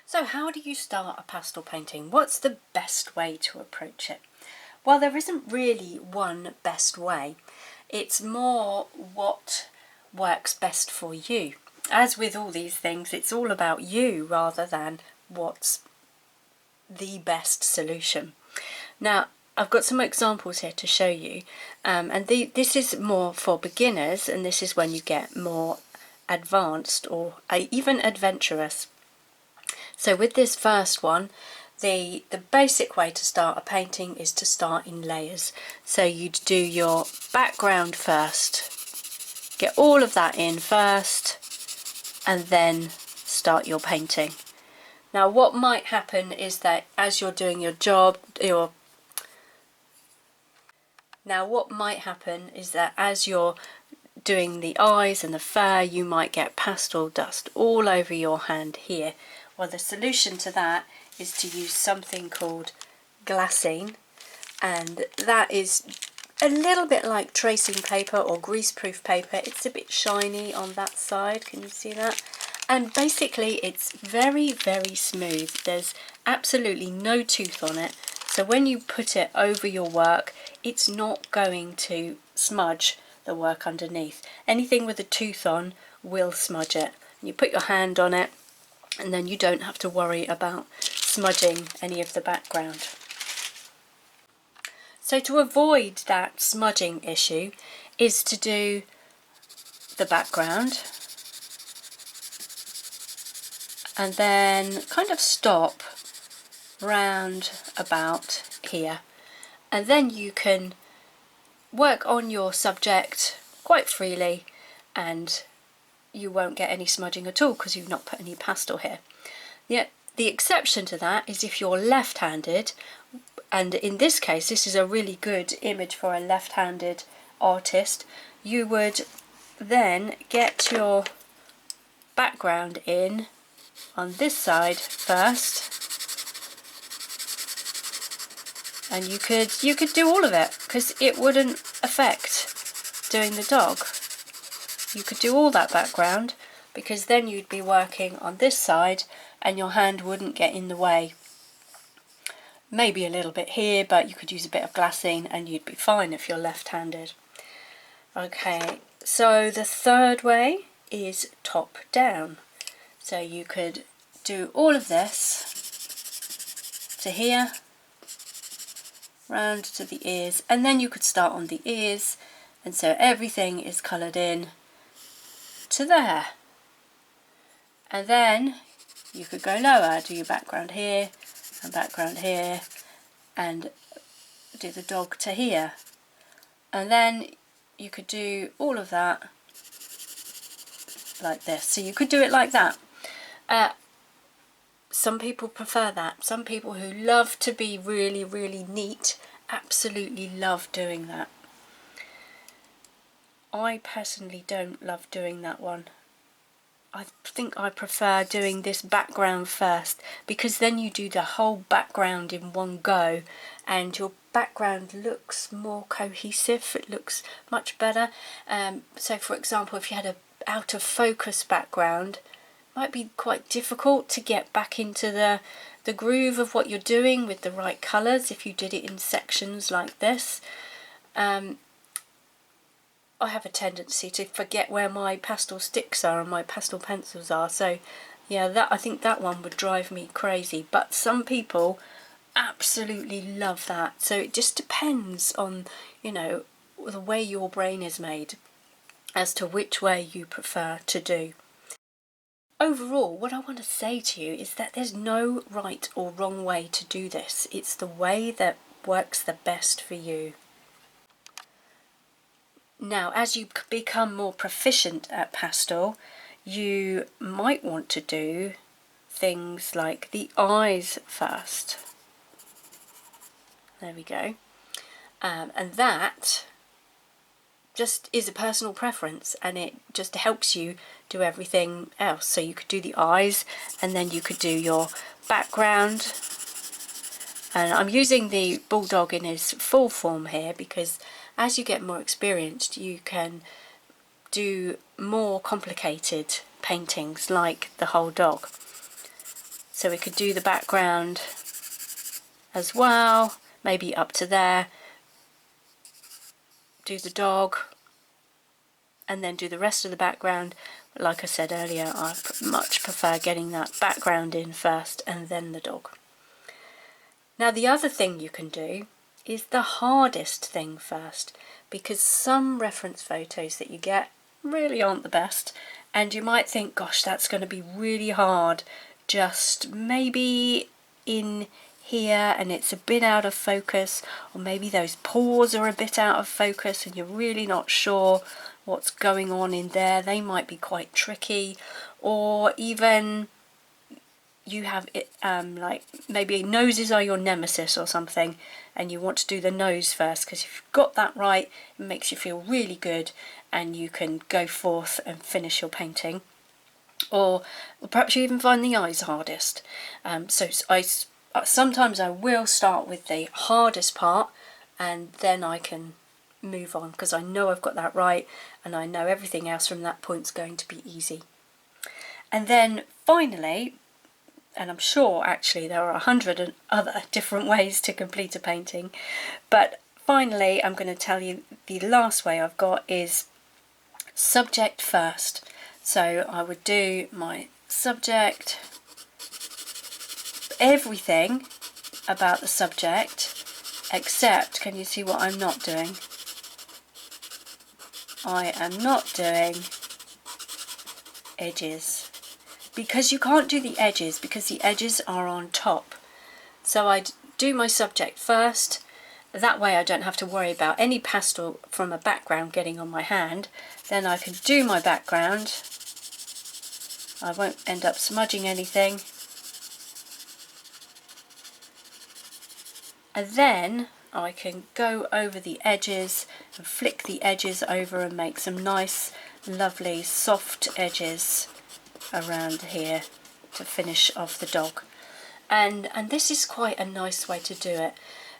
So how do you start a pastel painting? What's the best way to approach it? Well, there isn't really one best way. It's more what works best for you. As with all these things, it's all about you rather than what's the best solution. Now, I've got some examples here to show you, and this is more for beginners, and this is when you get more advanced or even adventurous. So with this first one, the basic way to start a painting is to start in layers. So you'd do your background first, get all of that in first, and then start your painting. Now what might happen is that as you're doing your job, doing the eyes and the fur, you might get pastel dust all over your hand here. Well, the solution to that is to use something called glassine, and that is a little bit like tracing paper or greaseproof paper. It's a bit shiny on that side, can you see that? And basically it's very, very smooth. There's absolutely no tooth on it, so when you put it over your work, it's not going to smudge the work underneath. Anything with a tooth on will smudge it. You put your hand on it, and then you don't have to worry about smudging any of the background. So to avoid that smudging issue is to do the background and then kind of stop round about here, and then you can work on your subject quite freely and you won't get any smudging at all because you've not put any pastel here. Yet the exception to that is if you're left-handed, and in this case this is a really good image for a left-handed artist. You would then get your background in on this side first, and you could do all of it because it wouldn't affect doing the dog. You could do all that background because then you'd be working on this side and your hand wouldn't get in the way. Maybe a little bit here, but you could use a bit of glassine and you'd be fine if you're left-handed. Okay, so the third way is top down. So you could do all of this to here, round to the ears, and then you could start on the ears, and so everything is coloured in to there. And then you could go lower, do your background here and background here, and do the dog to here, and then you could do all of that like this. So you could do it like that. Some people prefer that. Some people who love to be really, really neat absolutely love doing that. I personally don't love doing that one. I think I prefer doing this background first, because then you do the whole background in one go and your background looks more cohesive, it looks much better. So for example, if you had a out of focus background, it might be quite difficult to get back into the groove of what you're doing with the right colours if you did it in sections like this. I have a tendency to forget where my pastel sticks are and my pastel pencils are, so yeah, I think that one would drive me crazy. But some people absolutely love that, so it just depends on, you know, the way your brain is made as to which way you prefer to do. Overall, what I want to say to you is that there's no right or wrong way to do this. It's the way that works the best for you. Now, as you become more proficient at pastel, you might want to do things like the eyes first. There we go. And that just is a personal preference, and it just helps you do everything else. So you could do the eyes, and then you could do your background. And I'm using the bulldog in his full form here because as you get more experienced, you can do more complicated paintings like the whole dog. So we could do the background as well, maybe up to there, do the dog, and then do the rest of the background. Like I said earlier, I much prefer getting that background in first and then the dog. Now the other thing you can do is the hardest thing first, because some reference photos that you get really aren't the best, and you might think, gosh, that's going to be really hard, just maybe in here and it's a bit out of focus, or maybe those paws are a bit out of focus and you're really not sure what's going on in there. They might be quite tricky, or even you have it like maybe noses are your nemesis or something, and you want to do the nose first, because if you've got that right, it makes you feel really good and you can go forth and finish your painting. Or perhaps you even find the eyes hardest. Sometimes I will start with the hardest part and then I can move on, because I know I've got that right and I know everything else from that point's going to be easy. And then finally, and I'm sure actually there are 100 other different ways to complete a painting, but finally I'm going to tell you the last way I've got is subject first. So I would do my subject, everything about the subject, except, can you see what I'm not doing? I am not doing edges, because you can't do the edges because the edges are on top. So I'd do my subject first, that way I don't have to worry about any pastel from a background getting on my hand. Then I can do my background, I won't end up smudging anything, and then I can go over the edges and flick the edges over and make some nice lovely soft edges around here to finish off the dog. And this is quite a nice way to do it,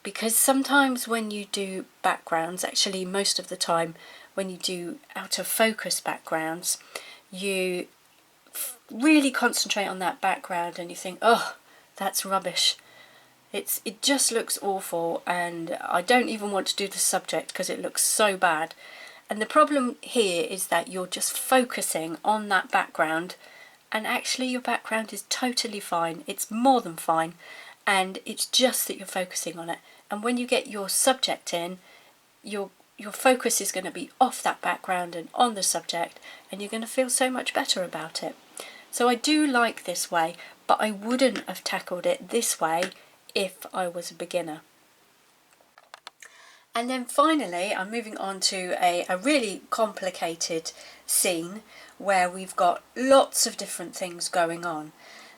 because sometimes when you do backgrounds, actually most of the time when you do out of focus backgrounds, you really concentrate on that background and you think, oh, that's rubbish. It just looks awful and I don't even want to do the subject because it looks so bad. And the problem here is that you're just focusing on that background, and actually your background is totally fine. It's more than fine, and it's just that you're focusing on it. And when you get your subject in, your focus is going to be off that background and on the subject, and you're going to feel so much better about it. So I do like this way, but I wouldn't have tackled it this way if I was a beginner. And then finally I'm moving on to a really complicated scene where we've got lots of different things going on.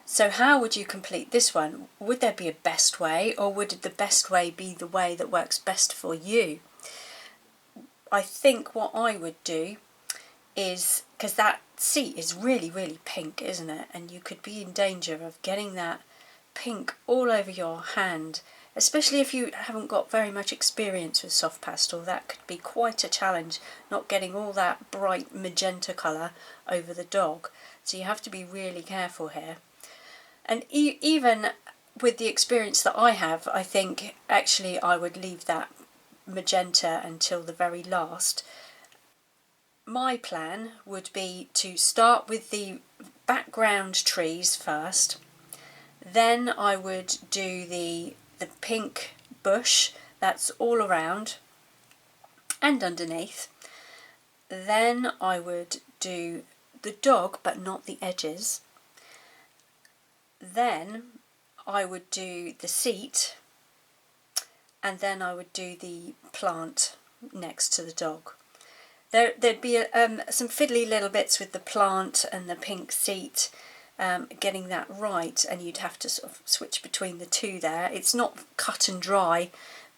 So how would you complete this one? Would there be a best way, or would the best way be the way that works best for you? I think what I would do is, because that seat is really, really pink, isn't it? And you could be in danger of getting that pink all over your hand, especially if you haven't got very much experience with soft pastel. That could be quite a challenge, not getting all that bright magenta colour over the dog. So you have to be really careful here. And even with the experience that I have, I think actually I would leave that magenta until the very last. My plan would be to start with the background trees first, then I would do the pink bush that's all around and underneath. Then I would do the dog but not the edges. Then I would do the seat, and then I would do the plant next to the dog. There'd be some fiddly little bits with the plant and the pink seat, getting that right, and you'd have to sort of switch between the two there. It's not cut and dry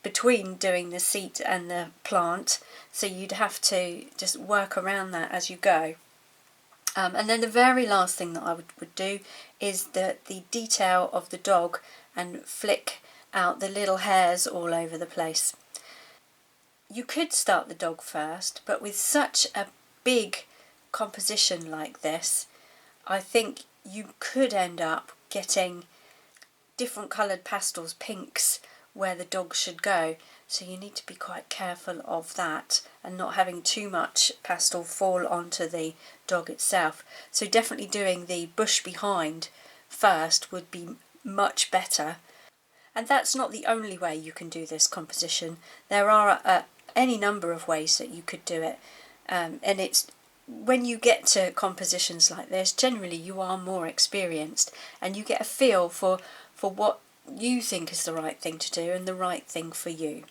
between doing the seat and the plant, so you'd have to just work around that as you go. And then the very last thing that I would do is the detail of the dog, and flick out the little hairs all over the place. You could start the dog first, but with such a big composition like this, I think you could end up getting different coloured pastels, pinks, where the dog should go. So you need to be quite careful of that and not having too much pastel fall onto the dog itself. So definitely doing the bush behind first would be much better. And that's not the only way you can do this composition. There are any number of ways that you could do it, and it's when you get to compositions like this, generally you are more experienced and you get a feel for what you think is the right thing to do and the right thing for you.